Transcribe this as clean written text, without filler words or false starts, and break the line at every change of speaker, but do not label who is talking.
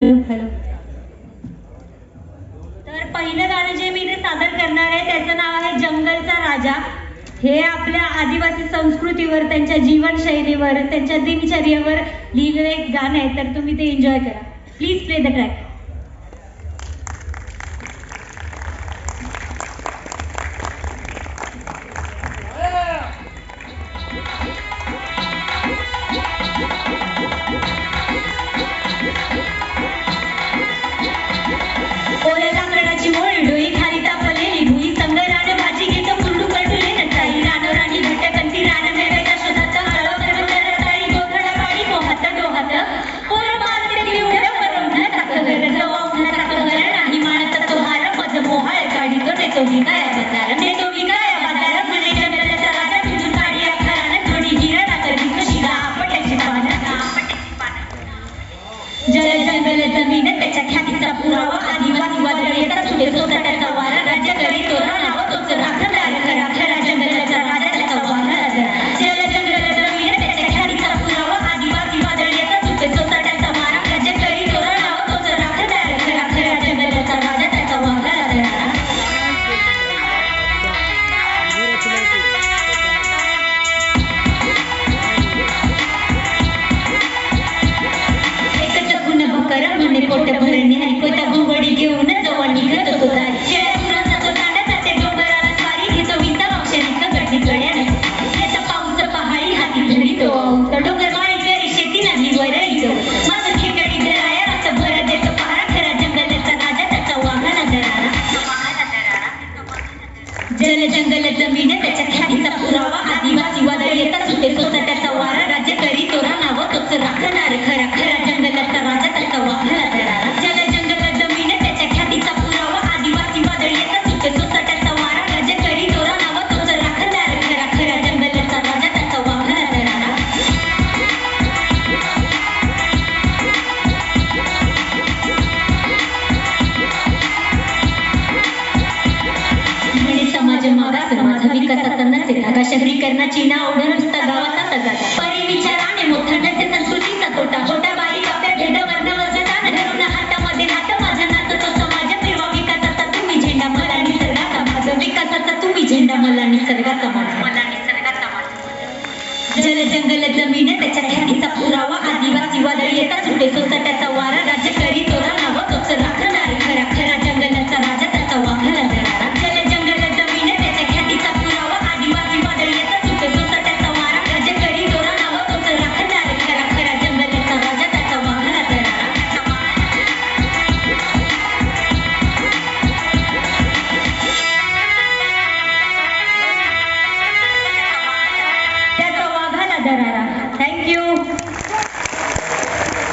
Hello. तर पहिलं गाणं जे मी इथे सादर करणार आहे त्याचं नाव आहे जंगलचा राजा. हे आपल्या आदिवासी संस्कृतीवर, त्यांच्या जीवनशैलीवर, त्यांच्या दिनचर्येवर लिहिलेलं एक गाणं आहे. तर तुम्ही ते एन्जॉय करा. Please play the track. जंगल जमीन त्याच्या ख्यातीचा पुरावा, आदिवासी वादळ येतात सुटे सोसाट्याचा वारा, राज्य करी तोरा नाव तोच राखणार खरा खरा जंगलाचा राजा त्याचा वारा. जल जंगल जमीन त्याच्या ख्यातीचा पुरावा, आदिवासी वादळ येतात सुटे सोसाट्याचा वारा, राज्य करी तोरा नाव तोच राखणार खरा खरा जंगलाचा राजा त्याचा वारा. म्हणे पोट भरणे आणि कोयता घोंगडी घेऊन जवळ निघत होतो दारी. शेळ्यापुराचा तो तांडा जाते डोंगराला स्वारी, घेतो विसा औषधीचं गटी गड्याने. त्याचा पाऊस पहाडी हाती धरितो, तर डोंगर माळी घरी शेती नाही वरळीतो. माझं ठिकाणी दराया असं भर देतो पहारा, खरा जंगलाचा राजा त्याचा वाघाला दरारा. जल जंगल जमीन त्याच्या ख्यातीचा पुरावा, आदिवासी वादळ येतात सुटे सोसाट्याचा वारा, राज्य करी तोरा नाव तोच राखणार खरा खरा जंगलाचा राजा त्याचा वाघाला दरारा. जल जंगल जमीन त्याच्या ख्यातीचा पुरावा, आदिवासी वादळ येतात सुटे सोसाट्याचा वारा, राज्य करी तोरा नाव तोच राखणार खरा खरा जंगलाचा राजा त्याचा वाघाला दरारा. समाज मागास, माझा विकासाचा नसेल, शहरीकरणाची नाव